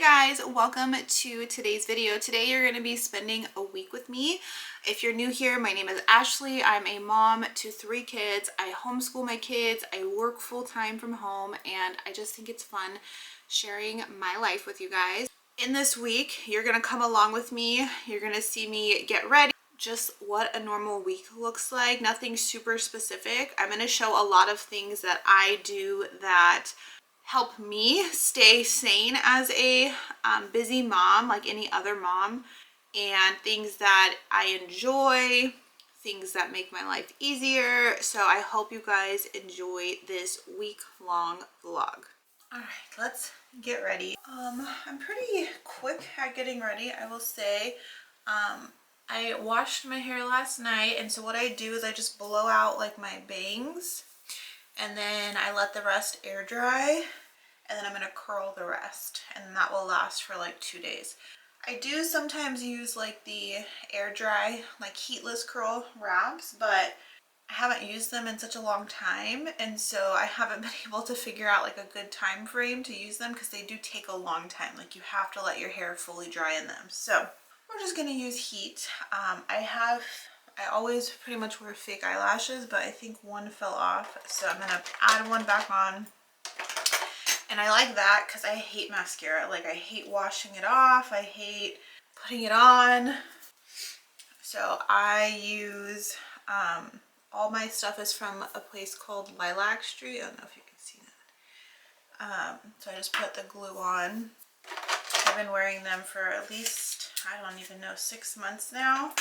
guys, welcome to today's video. Today you're going to be spending a week with me. If you're new here, my name is Ashley. I'm a mom to 3 kids. I homeschool my kids. I work full-time from home, and I just think it's fun sharing my life with you guys. In this week, you're going to come along with me. You're going to see me get ready. Just what a normal week looks like. Nothing super specific. I'm going to show a lot of things that I do that help me stay sane as a busy mom, like any other mom, and things that I enjoy, things that make my life easier. So I hope you guys enjoy this week-long vlog. All right, let's get ready. I'm pretty quick at getting ready, I will say. I washed my hair last night, and so what I do is I just blow out like my bangs, and then I let the rest air dry, and then I'm gonna curl the rest, and that will last for like 2 days. I do sometimes use like the air dry, like heatless curl wraps, but I haven't used them in such a long time, and so I haven't been able to figure out like a good time frame to use them because they do take a long time. Like you have to let your hair fully dry in them. So we're just gonna use heat. I always pretty much wear fake eyelashes, but I think one fell off, so I'm gonna add one back on. And I like that because I hate mascara. Like I hate washing it off. I hate putting it on. So I use, all my stuff is from a place called Lilac St. I don't know if you can see that. So I just put the glue on. I've been wearing them for at least, I don't even know, 6 months now.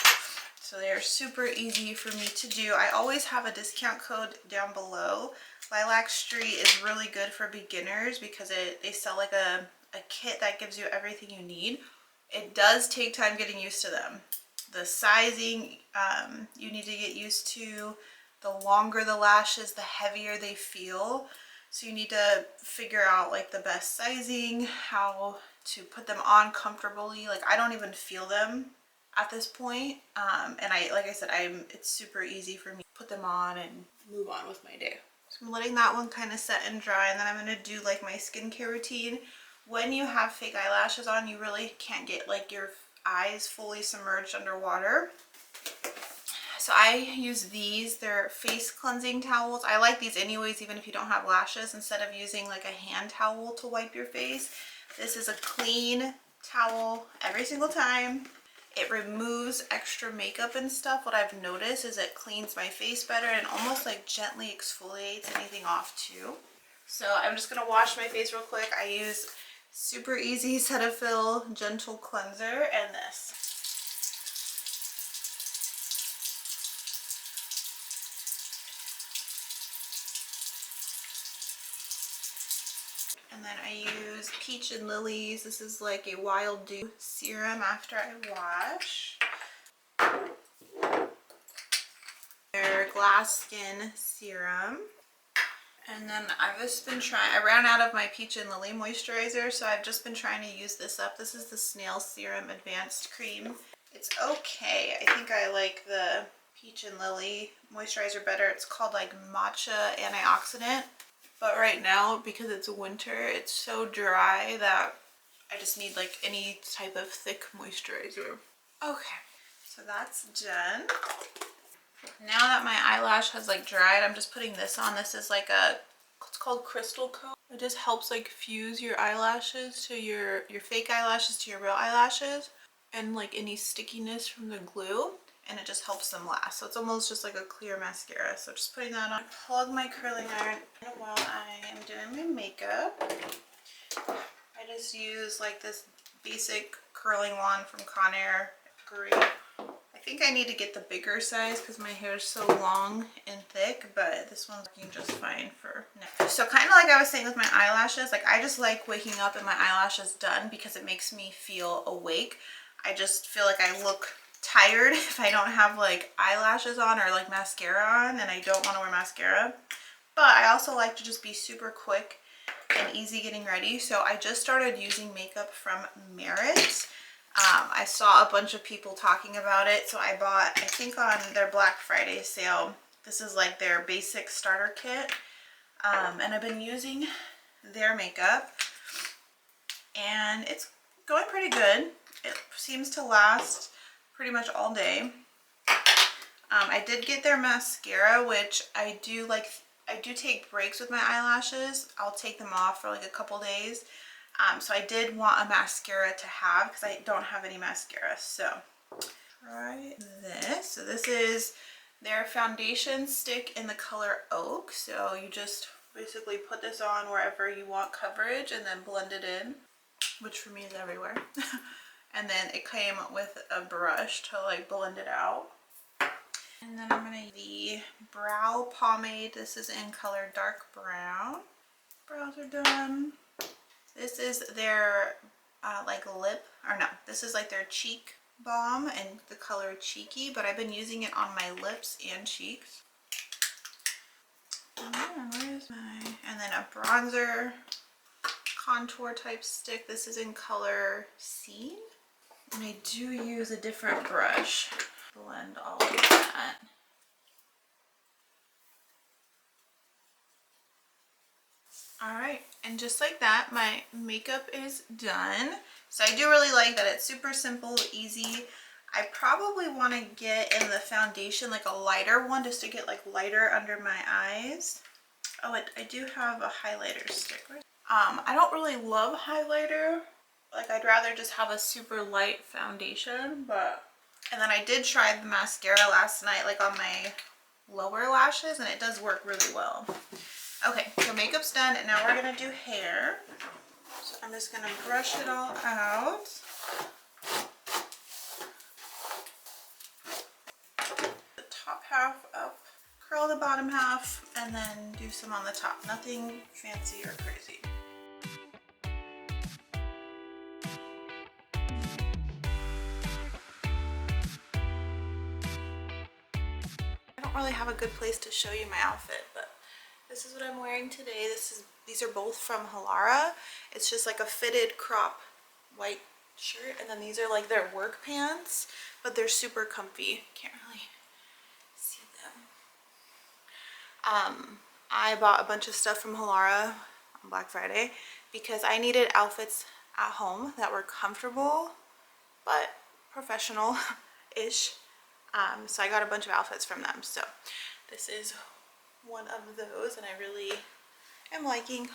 So they are super easy for me to do. I always have a discount code down below. Lilac St is really good for beginners because they sell like a kit that gives you everything you need. It does take time getting used to them. The sizing, you need to get used to. The longer the lashes, the heavier they feel. So you need to figure out like the best sizing, how to put them on comfortably. Like I don't even feel them at this point, and like I said, it's super easy for me to put them on and move on with my day. So I'm letting that one kind of set and dry, and then I'm going to do like my skincare routine. When you have fake eyelashes on, you really can't get like your eyes fully submerged underwater. So I use these. They're face cleansing towels. I like these anyways, even if you don't have lashes, instead of using like a hand towel to wipe your face. This is a clean towel every single time. It removes extra makeup and stuff. What I've noticed is it cleans my face better and almost like gently exfoliates anything off too. So I'm just gonna wash my face real quick. I use super easy Cetaphil gentle cleanser and this. And then I use Peach and Lily's. This is like a Wild Dew serum after I wash. Their Glass Skin serum. And then I've just been trying, I ran out of my Peach and Lily moisturizer, so I've just been trying to use this up. This is the Snail Serum Advanced Cream. It's okay. I think I like the Peach and Lily moisturizer better. It's called like Matcha Antioxidant. But right now, because it's winter, it's so dry that I just need like any type of thick moisturizer. Okay, so that's done. Now that my eyelash has like dried, I'm just putting this on. This is like it's called Crystal Coat. It just helps like fuse your eyelashes to your fake eyelashes to your real eyelashes, and like any stickiness from the glue, and it just helps them last. So it's almost just like a clear mascara. So just putting that on. Plug my curling iron while I am doing my makeup. I just use like this basic curling wand from Conair. Great. I think I need to get the bigger size because my hair is so long and thick, but this one's working just fine for now. So kind of like I was saying with my eyelashes, like I just like waking up and my eyelashes done because it makes me feel awake. I just feel like I look tired if I don't have like eyelashes on or like mascara on, and I don't want to wear mascara. But I also like to just be super quick and easy getting ready. So I just started using makeup from Merit. I saw a bunch of people talking about it, so I bought, I think on their Black Friday sale, this is like their basic starter kit, and I've been using their makeup, and it's going pretty good. It seems to last pretty much all day. I did get their mascara, which I do like. I do take breaks with my eyelashes. I'll take them off for like a couple days. So I did want a mascara to have because I don't have any mascara. So try this. So this is their foundation stick in the color Oak. So you just basically put this on wherever you want coverage and then blend it in, which for me is everywhere. And then it came with a brush to like blend it out. And then I'm going to use the brow pomade. This is in color dark brown. Brows are done. This is their like lip, or no, this is like their cheek balm and the color Cheeky, but I've been using it on my lips and cheeks. And then a bronzer contour type stick. This is in color Scene. And I do use a different brush. Blend all of that. Alright, and just like that, my makeup is done. So I do really like that it's super simple, easy. I probably want to get in the foundation like a lighter one just to get like lighter under my eyes. Oh, I do have a highlighter stick. I don't really love highlighter. Like I'd rather just have a super light foundation, but... And then I did try the mascara last night like on my lower lashes and it does work really well. Okay, so makeup's done and now we're going to do hair. So I'm just going to brush it all out. The top half up, curl the bottom half, and then do some on the top. Nothing fancy or crazy. I don't really have a good place to show you my outfit, but this is what I'm wearing today. These are both from Halara. It's just like a fitted crop white shirt, and then these are like their work pants, but they're super comfy. Can't really see them. I bought a bunch of stuff from Halara on Black Friday because I needed outfits at home that were comfortable but professional-ish. So I got a bunch of outfits from them. So this is one of those, and I really am liking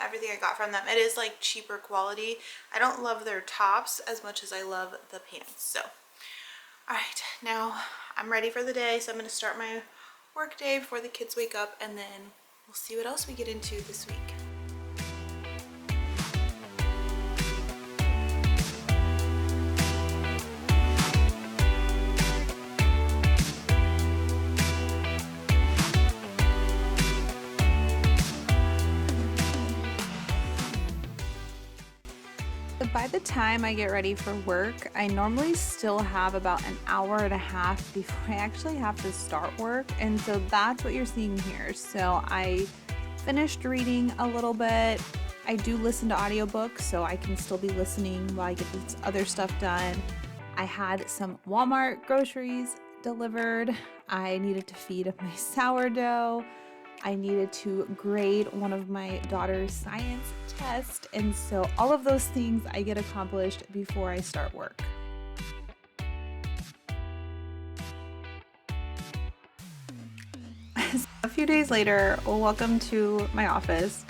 everything I got from them. It is like cheaper quality. I don't love their tops as much as I love the pants. So all right, now I'm ready for the day, so I'm going to start my work day before the kids wake up, and then we'll see what else we get into this week. By the time I get ready for work, I normally still have about an hour and a half before I actually have to start work, and so that's what you're seeing here. So I finished reading a little bit. I do listen to audiobooks, so I can still be listening while I get this other stuff done. I had some Walmart groceries delivered. I needed to feed my sourdough. I needed to grade one of my daughter's science tests, and so all of those things I get accomplished before I start work. A few days later, welcome to my office.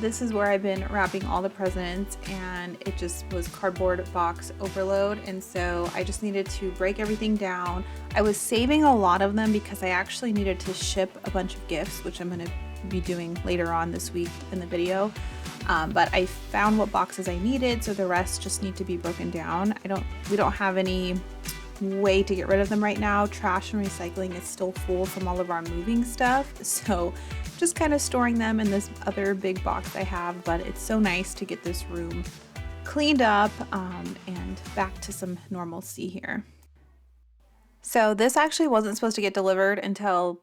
This is where I've been wrapping all the presents, and it just was cardboard box overload, and so I just needed to break everything down. I was saving a lot of them because I actually needed to ship a bunch of gifts, which I'm going to be doing later on this week in the video. But I found what boxes I needed, so the rest just need to be broken down. We don't have any way to get rid of them right now. Trash and recycling is still full from all of our moving stuff, so just kind of storing them in this other big box I have. But it's so nice to get this room cleaned up and back to some normalcy here. So this actually wasn't supposed to get delivered until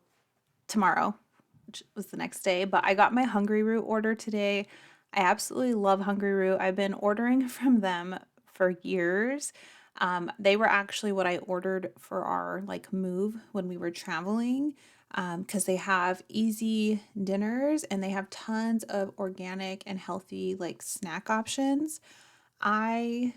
tomorrow, which was the next day, but I got my Hungryroot order today. I absolutely love Hungryroot. I've been ordering from them for years. They were actually what I ordered for our move when we were traveling, because they have easy dinners and they have tons of organic and healthy snack options. I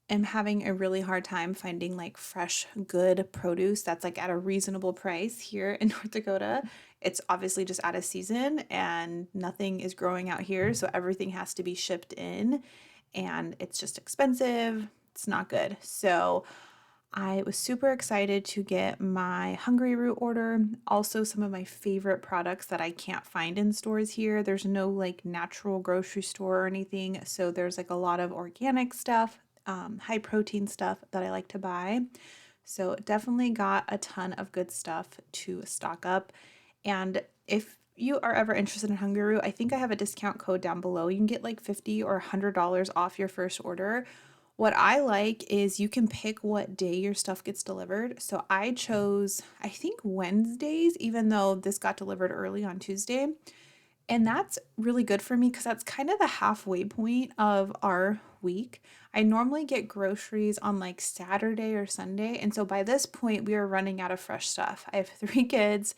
am having a really hard time finding like fresh, good produce that's like at a reasonable price here in North Dakota. It's obviously just out of season and nothing is growing out here, so everything has to be shipped in and it's just expensive. It's not good. So I was super excited to get my Hungryroot order. Also, some of my favorite products that I can't find in stores here. There's no like natural grocery store or anything. So there's like a lot of organic stuff, high protein stuff that I like to buy. So definitely got a ton of good stuff to stock up. And if you are ever interested in Hungryroot, I think I have a discount code down below. You can get like $50 or $100 off your first order. What I like is you can pick what day your stuff gets delivered. So I chose, I think Wednesdays, even though this got delivered early on Tuesday. And that's really good for me because that's kind of the halfway point of our week. I normally get groceries on like Saturday or Sunday. And so by this point, we are running out of fresh stuff. I have 3 kids.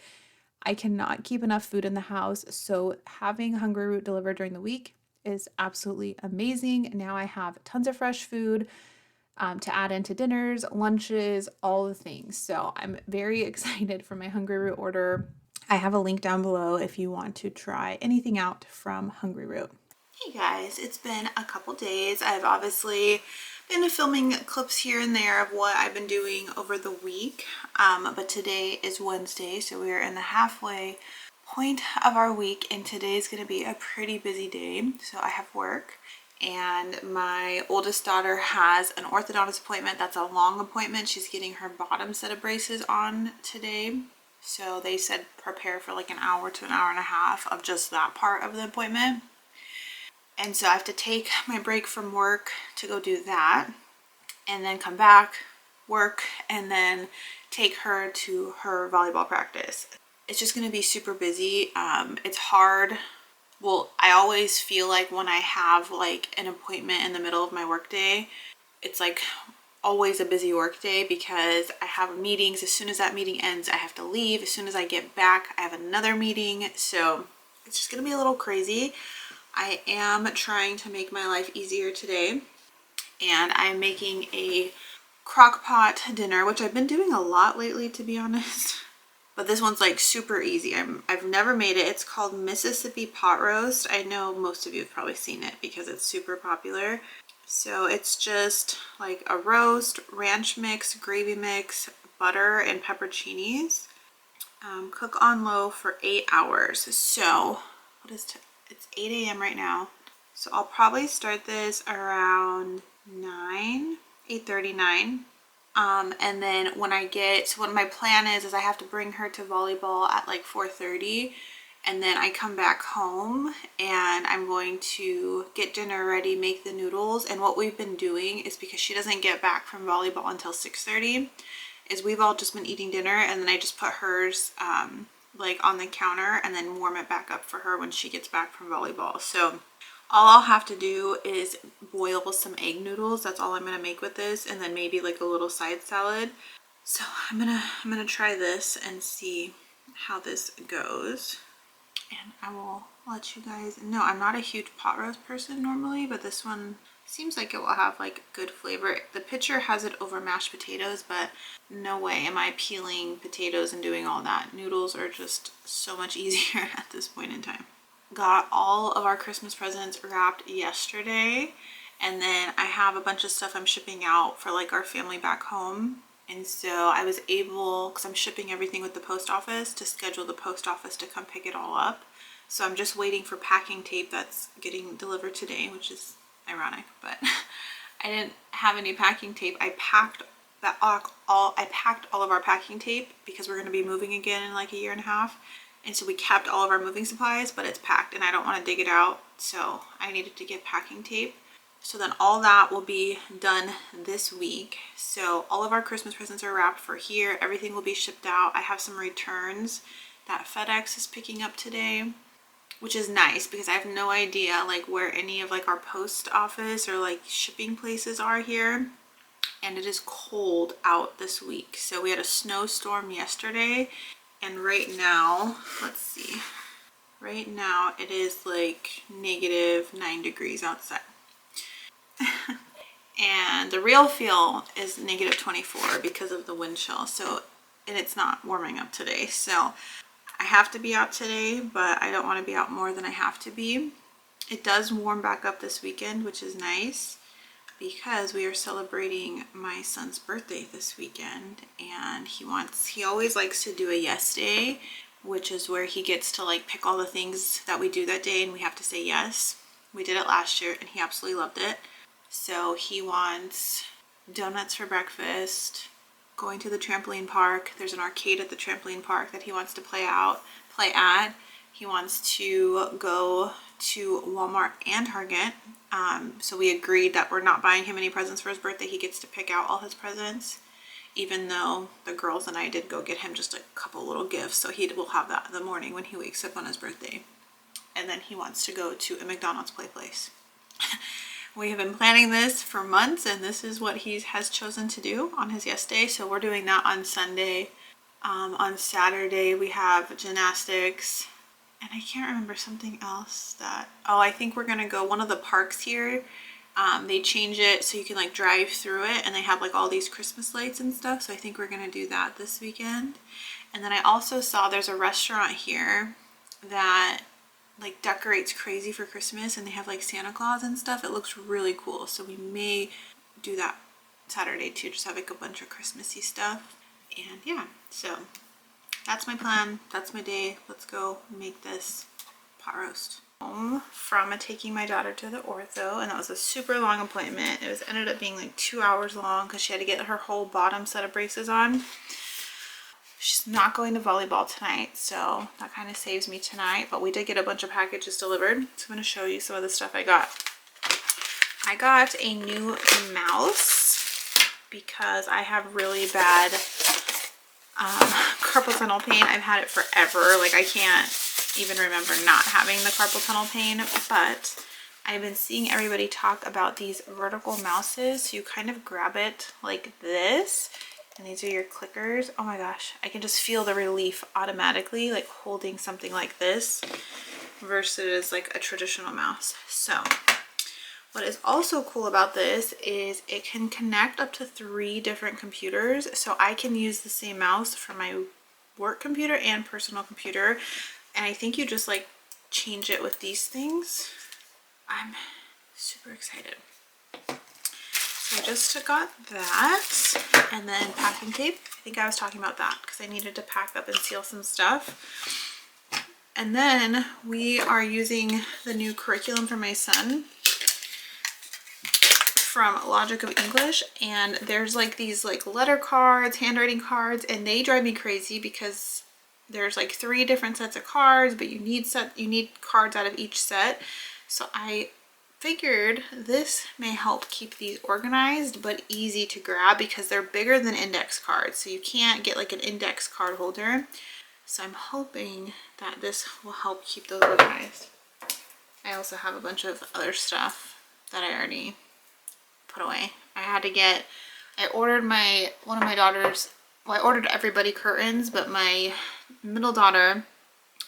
I cannot keep enough food in the house. So having Hungryroot delivered during the week is absolutely amazing. Now I have tons of fresh food to add into dinners, lunches, all the things. So I'm very excited for my Hungryroot order. I have a link down below if you want to try anything out from Hungryroot. Hey guys, it's been a couple days. I've obviously been filming clips here and there of what I've been doing over the week, but today is Wednesday, so we are in the halfway point of our week, and today is going to be a pretty busy day. So I have work, and my oldest daughter has an orthodontist appointment. That's a long appointment. She's getting her bottom set of braces on today. So they said prepare for like an hour to an hour and a half of just that part of the appointment. And so I have to take my break from work to go do that and then come back, work, and then take her to her volleyball practice. It's just going to be super busy. It's hard. Well, I always feel like when I have like an appointment in the middle of my workday, it's like always a busy work day because I have meetings. As soon as that meeting ends, I have to leave. As soon as I get back, I have another meeting. So it's just going to be a little crazy. I am trying to make my life easier today, and I'm making a crock pot dinner, which I've been doing a lot lately, to be honest. But this one's like super easy. I've never made it. It's called Mississippi pot roast. I know most of you have probably seen it because it's super popular. So it's just like a roast, ranch mix, gravy mix, butter, and pepperoncinis. Cook on low for 8 hours. So it's 8 a.m. right now. So I'll probably start this around 8:39. And then when what my plan is I have to bring her to volleyball at like 4:30. And then I come back home and I'm going to get dinner ready, make the noodles. And what we've been doing is, because she doesn't get back from volleyball until 6:30, is we've all just been eating dinner, and then I just put hers like on the counter and then warm it back up for her when she gets back from volleyball. So all I'll have to do is boil some egg noodles. That's all I'm gonna make with this, and then maybe like a little side salad. So I'm gonna try this and see how this goes. And I will let you guys know. I'm not a huge pot roast person normally, but this one seems like it will have like good flavor. The picture has it over mashed potatoes, but no way am I peeling potatoes and doing all that. Noodles are just so much easier at this point in time. Got all of our Christmas presents wrapped yesterday, and then I have a bunch of stuff I'm shipping out for like our family back home. And so I was able, because I'm shipping everything with the post office, to schedule the post office to come pick it all up. So I'm just waiting for packing tape that's getting delivered today, which is ironic, but I didn't have any packing tape. I packed all of our packing tape because we're going to be moving again in like a year and a half. And so we kept all of our moving supplies, but it's packed and I don't want to dig it out. So I needed to get packing tape. So then all that will be done this week. So all of our Christmas presents are wrapped for here. Everything will be shipped out. I have some returns that FedEx is picking up today, which is nice because I have no idea like where any of like our post office or like shipping places are here. And it is cold out this week. So we had a snowstorm yesterday, and right now, let's see. Right now it is like -9 degrees outside. and the real feel is -24 because of the wind chill. So, and it's not warming up today. So I have to be out today, but I don't want to be out more than I have to be. It does warm back up this weekend, which is nice because we are celebrating my son's birthday this weekend, and he always likes to do a yes day, which is where he gets to like pick all the things that we do that day and we have to say yes. We did it last year and he absolutely loved it. So he wants donuts for breakfast, going to the trampoline park. There's an arcade at the trampoline park that he wants to play at. He wants to go to Walmart and Target. So we agreed that we're not buying him any presents for his birthday. He gets to pick out all his presents, even though the girls and I did go get him just a couple little gifts. So he will have that in the morning when he wakes up on his birthday. And then he wants to go to a McDonald's play place. We have been planning this for months, and this is what he has chosen to do on his yes day. So we're doing that on Sunday. On Saturday we have gymnastics, and I can't remember something else that, oh, I think we're gonna go one of the parks here. They change it so you can like drive through it, and they have like all these Christmas lights and stuff. So I think we're gonna do that this weekend. And then I also saw there's a restaurant here that like decorates crazy for Christmas, and they have like Santa Claus and stuff. It looks really cool. So we may do that Saturday too, just have like a bunch of Christmassy stuff. And yeah, so that's my plan. That's my day. Let's go make this pot roast. Home from taking my daughter to the ortho, and that was a super long appointment. It ended up being like 2 hours long because she had to get her whole bottom set of braces on. She's not going to volleyball tonight, so that kind of saves me tonight, but we did get a bunch of packages delivered. So I'm going to show you some of the stuff I got. I got a new mouse because I have really bad carpal tunnel pain. I've had it forever. Like I can't even remember not having the carpal tunnel pain, but I've been seeing everybody talk about these vertical mouses. So you kind of grab it like this, and these are your clickers. Oh my gosh, I can just feel the relief automatically, like holding something like this versus like a traditional mouse. So what is also cool about this is it can connect up to 3 different computers. So I can use the same mouse for my work computer and personal computer. And I think you just like change it with these things. I'm super excited. So I just got that, and then packing tape. I think I was talking about that because I needed to pack up and seal some stuff. And then we are using the new curriculum for my son from Logic of English, and there's like these like letter cards, handwriting cards, and they drive me crazy because there's like 3 different sets of cards, but you need cards out of each set. So I figured this may help keep these organized but easy to grab because they're bigger than index cards, so you can't get like an index card holder. So I'm hoping that this will help keep those organized. I also have a bunch of other stuff that I already put away. I ordered one of my daughters, well, I ordered everybody curtains, but my middle daughter,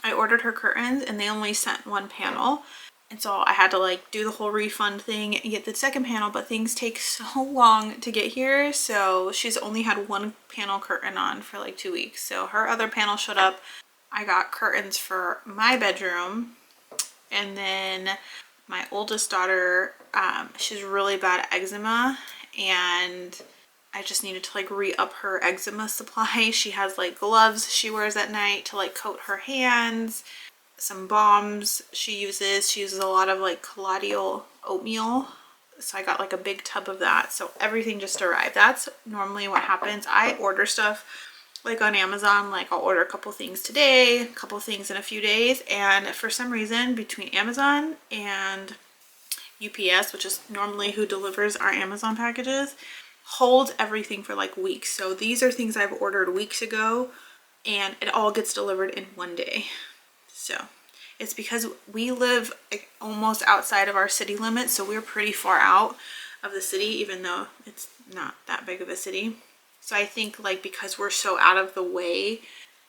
I ordered her curtains and they only sent 1 panel. And so I had to like do the whole refund thing and get the second panel, but things take so long to get here. So she's only had 1 panel curtain on for like 2 weeks. So her other panel showed up. I got curtains for my bedroom. And then my oldest daughter, she's really bad at eczema, and I just needed to like re-up her eczema supply. She has like gloves she wears at night to like coat her hands, some balms she uses a lot of like colloidal oatmeal, so I got like a big tub of that. So everything just arrived. That's normally what happens. I order stuff like on Amazon, like I'll order a couple things today, a couple things in a few days, and for some reason between Amazon and UPS, which is normally who delivers our Amazon packages, holds everything for like weeks. So these are things I've ordered weeks ago and it all gets delivered in 1 day. So it's because we live like almost outside of our city limits, so we're pretty far out of the city, even though it's not that big of a city. So I think like because we're so out of the way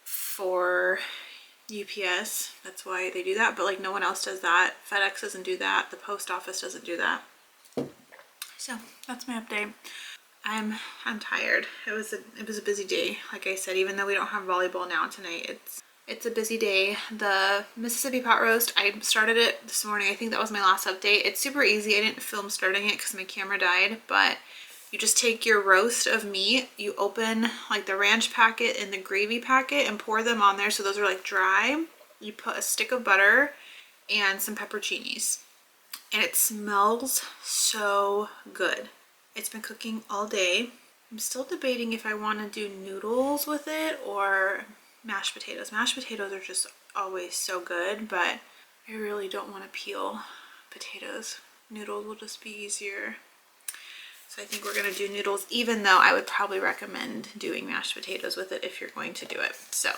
for UPS, that's why they do that. But like no one else does that. FedEx doesn't do that. The post office doesn't do that. So that's my update. I'm tired. It was a busy day. Like I said, even though we don't have volleyball now tonight, it's a busy day. The Mississippi pot roast, I started it this morning. I think that was my last update. It's super easy. I didn't film starting it because my camera died, but you just take your roast of meat, you open like the ranch packet and the gravy packet and pour them on there so those are like dry. You put a stick of butter and some pepperoncinis, and it smells so good. It's been cooking all day. I'm still debating if I want to do noodles with it or mashed potatoes. Mashed potatoes are just always so good, but I really don't want to peel potatoes. Noodles will just be easier. So I think we're going to do noodles, even though I would probably recommend doing mashed potatoes with it if you're going to do it. So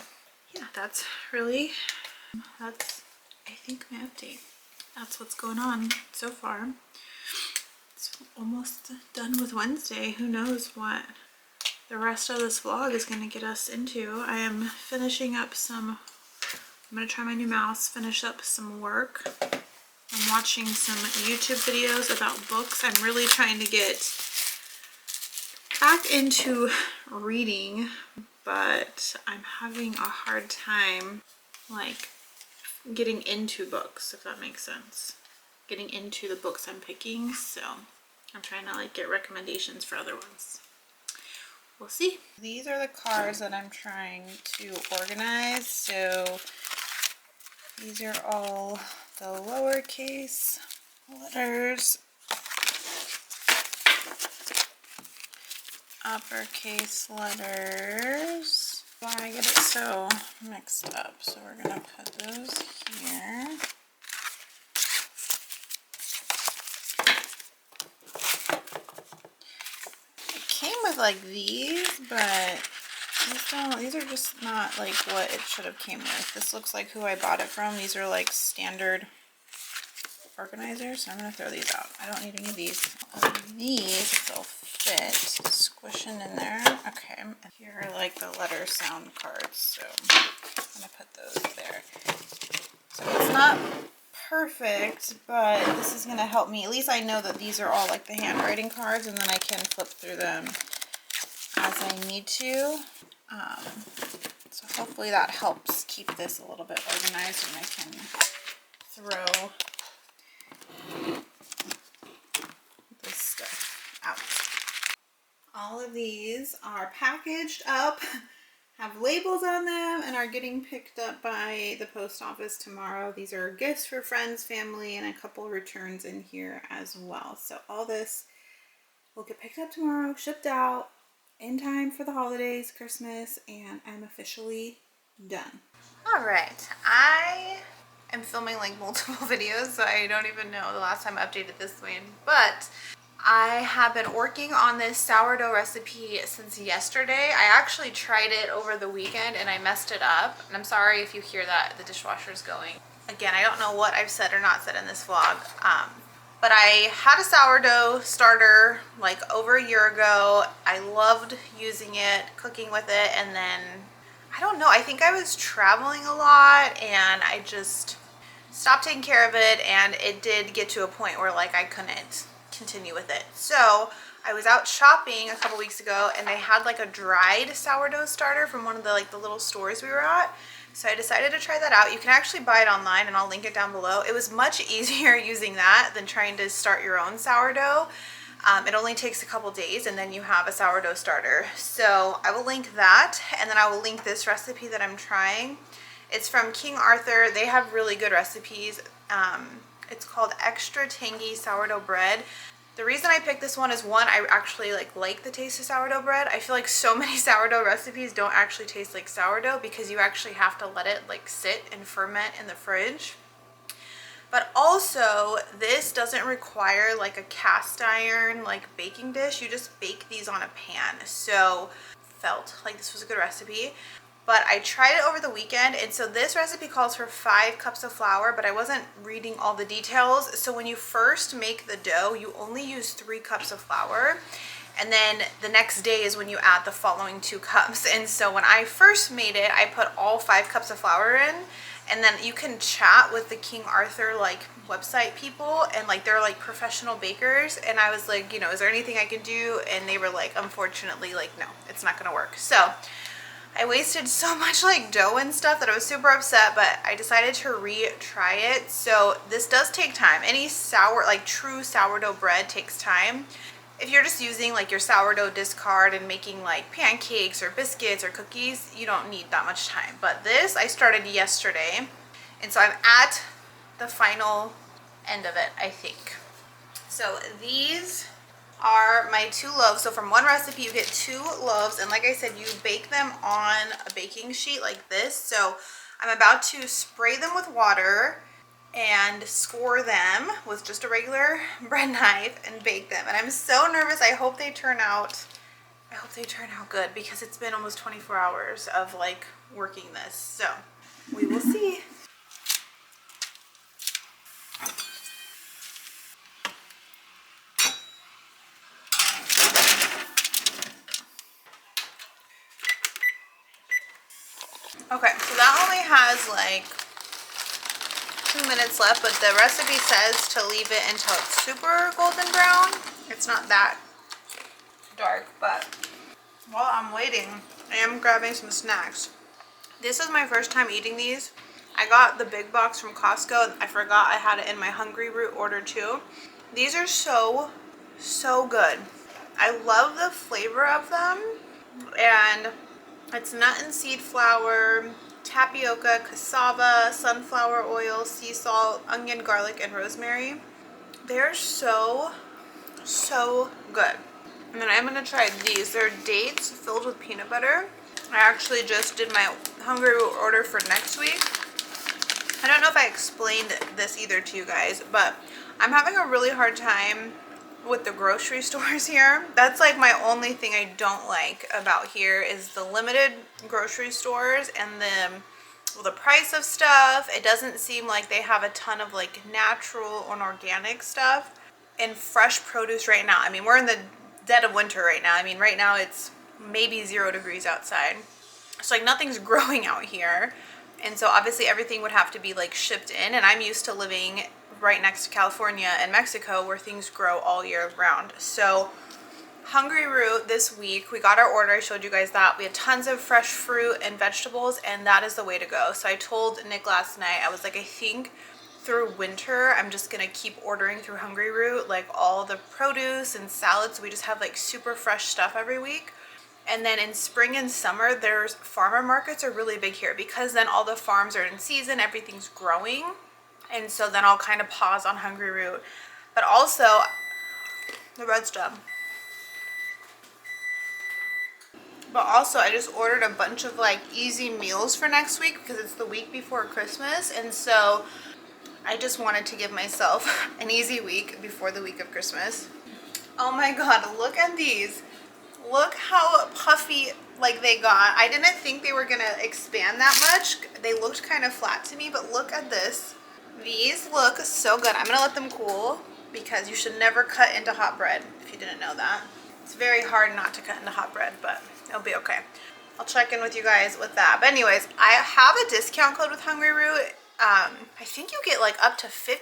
yeah, that's I think my update. That's what's going on so far. It's almost done with Wednesday. Who knows what the rest of this vlog is going to get us into. I am finishing up I'm going to try my new mouse, finish up some work. I'm watching some YouTube videos about books. I'm really trying to get back into reading, but I'm having a hard time like getting into books, if that makes sense. Getting into the books I'm picking, so I'm trying to like get recommendations for other ones. We'll see. These are the cards that I'm trying to organize. So these are all the lowercase letters, uppercase letters. Why I get it so mixed up, so we're gonna put those here. It came with like these, but these are just not like what it should have came with. This looks like who I bought it from. These are like standard organizers, so I'm gonna throw these out. I don't need any of these. These, if they'll fit, squishing in there. Okay, and here are like the letter sound cards, so I'm gonna put those there. So it's not perfect, but this is gonna help me. At least I know that these are all like the handwriting cards, and then I can flip through them as I need to. So hopefully that helps keep this a little bit organized, and I can throw this stuff out. All of these are packaged up, have labels on them, and are getting picked up by the post office tomorrow. These are gifts for friends, family, and a couple returns in here as well. So all this will get picked up tomorrow, shipped out in time for the holidays, Christmas, and I'm officially done. All right, I am filming like multiple videos, so I don't even know the last time I updated this one, but I have been working on this sourdough recipe since yesterday. I actually tried it over the weekend and I messed it up, and I'm sorry if you hear that the dishwasher's going. Again, I don't know what I've said or not said in this vlog, but I had a sourdough starter like over a year ago. I loved using it, cooking with it, and then I don't know, I think I was traveling a lot and I just stopped taking care of it, and it did get to a point where like I couldn't continue with it. So I was out shopping a couple weeks ago and they had like a dried sourdough starter from one of the like the little stores we were at. So I decided to try that out. You can actually buy it online, and I'll link it down below. It was much easier using that than trying to start your own sourdough. It only takes a couple days and then you have a sourdough starter. So I will link that, and then I will link this recipe that I'm trying. It's from King Arthur. They have really good recipes. It's called Extra Tangy Sourdough Bread. The reason I picked this one is, one, I actually like the taste of sourdough bread. I feel like so many sourdough recipes don't actually taste like sourdough because you actually have to let it like sit and ferment in the fridge. But also, this doesn't require like a cast iron like baking dish. You just bake these on a pan. So felt like this was a good recipe. But I tried it over the weekend, and so this recipe calls for 5 cups of flour, but I wasn't reading all the details. So when you first make the dough, you only use 3 cups of flour, and then the next day is when you add the following 2 cups. And so when I first made it, I put all 5 cups of flour in, And then you can chat with the King Arthur like website people, and like they're like professional bakers. And I was like, you know, is there anything I can do? And they were like, unfortunately, like, no, it's not gonna work. So I wasted so much like dough and stuff that I was super upset, but I decided to retry it. So this does take time. Any like true sourdough bread takes time. If you're just using like your sourdough discard and making like pancakes or biscuits or cookies, you don't need that much time. But this I started yesterday, and so I'm at the final end of it, I think. So these are my 2 loaves. So from one recipe you get 2 loaves, and like I said, you bake them on a baking sheet like this. So I'm about to spray them with water and score them with just a regular bread knife and bake them. And I'm so nervous. I hope they turn out good, because it's been almost 24 hours of like working this. So we will see. Okay, so that only has like 2 minutes left, but the recipe says to leave it until it's super golden brown. It's not that dark, but while I'm waiting, I am grabbing some snacks. This is my first time eating these. I got the big box from Costco. I forgot I had it in my Hungryroot order too. These are so good. I love the flavor of them, and it's nut and seed flour, tapioca, cassava, sunflower oil, sea salt, onion, garlic, and rosemary. They're so good. And then I'm gonna try these. They're dates filled with peanut butter. I actually just did my Hungryroot order for next week. I don't know if I explained this either to you guys, but I'm having a really hard time with the grocery stores here. That's like my only thing I don't like about here, is the limited grocery stores and the price of stuff. It doesn't seem like they have a ton of like natural or organic stuff and fresh produce right now. I mean, we're in the dead of winter right now. I mean, right now it's maybe 0 degrees outside. So like nothing's growing out here. And so obviously everything would have to be like shipped in, and I'm used to living right next to California and Mexico where things grow all year round. So Hungryroot this week, we got our order. I showed you guys that. We had tons of fresh fruit and vegetables, and that is the way to go. So I told Nick last night, I was like, I think through winter, I'm just gonna keep ordering through Hungryroot, like all the produce and salads. We just have like super fresh stuff every week. And then in spring and summer, there's farmer markets are really big here, because then all the farms are in season, everything's growing. And so then I'll kind of pause on Hungryroot. But also, the bread's done. But also, I just ordered a bunch of like easy meals for next week, because it's the week before Christmas. And so I just wanted to give myself an easy week before the week of Christmas. Oh my God, look at these. Look how puffy like they got. I didn't think they were gonna expand that much. They looked kind of flat to me, but look at this. These look so good. I'm gonna let them cool, because you should never cut into hot bread, if you didn't know that. It's very hard not to cut into hot bread, but it'll be okay. I'll check in with you guys with that. But anyways, I have a discount code with Hungryroot. I think you get like up to $50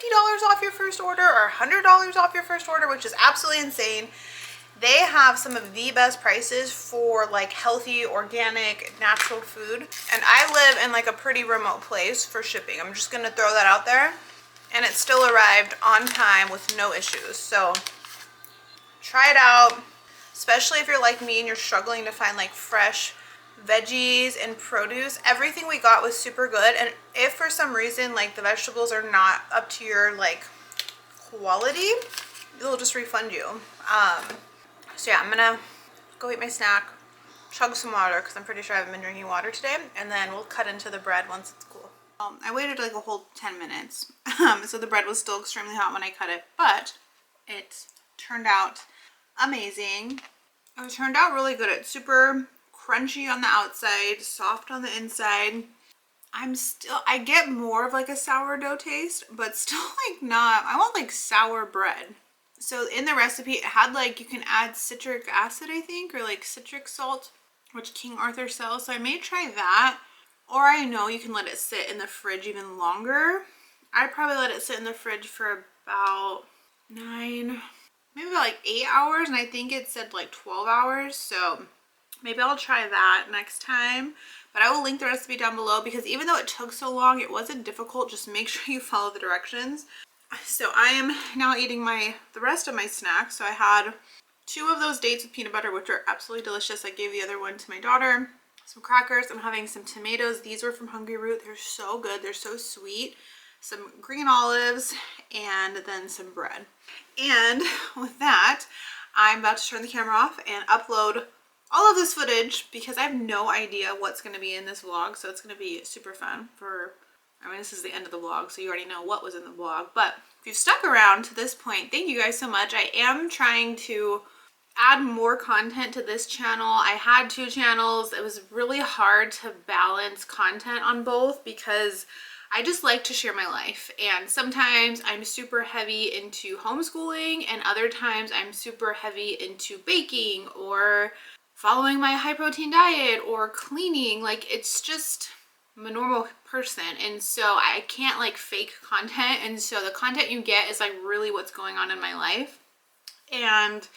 off your first order, or $100 off your first order, which is absolutely insane. They have some of the best prices for like healthy, organic, natural food. And I live in like a pretty remote place for shipping. I'm just gonna throw that out there. And it still arrived on time with no issues. So try it out, especially if you're like me and you're struggling to find like fresh veggies and produce. Everything we got was super good. And if for some reason like the vegetables are not up to your like quality, they'll just refund you. So yeah, I'm gonna go eat my snack, chug some water, because I'm pretty sure I haven't been drinking water today, and then we'll cut into the bread once it's cool. I waited like a whole 10 minutes, so the bread was still extremely hot when I cut it, but it turned out amazing. It turned out really good. It's super crunchy on the outside, soft on the inside. I get more of like a sourdough taste, but still like not, I want like sour bread. So in the recipe, it had like, you can add citric acid, I think, or like citric salt, which King Arthur sells. So I may try that. or I know you can let it sit in the fridge even longer. I'd probably let it sit in the fridge for about 9, maybe like 8 hours, and I think it said like 12 hours, so maybe I'll try that next time. But I will link the recipe down below, because even though it took so long, it wasn't difficult. Just make sure you follow the directions. So I am now eating the rest of my snacks. So I had 2 of those dates with peanut butter, which are absolutely delicious. I gave the other one to my daughter. Some crackers. I'm having some tomatoes. These were from Hungryroot. They're so good. They're so sweet. Some green olives, and then some bread. And with that, I'm about to turn the camera off and upload all of this footage, because I have no idea what's going to be in this vlog. So it's going to be super fun I mean, this is the end of the vlog, so you already know what was in the vlog. But if you've stuck around to this point, thank you guys so much. I am trying to add more content to this channel. I had 2 channels. It was really hard to balance content on both, because I just like to share my life, and sometimes I'm super heavy into homeschooling, and other times I'm super heavy into baking or following my high protein diet or cleaning. Like, it's just, I'm a normal person, and so I can't like fake content, and so the content you get is like really what's going on in my life. And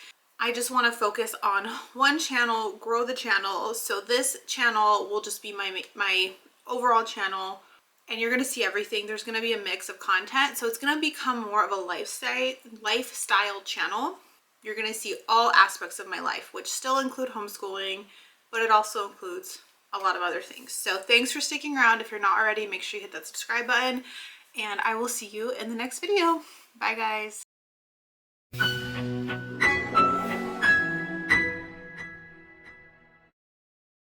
I just want to focus on one channel, grow the channel. So this channel will just be my overall channel, and you're going to see everything. There's going to be a mix of content, so it's going to become more of a lifestyle channel. You're going to see all aspects of my life, which still include homeschooling, but it also includes a lot of other things. So thanks for sticking around. If you're not already, make sure you hit that subscribe button, and I will see you in the next video. Bye guys.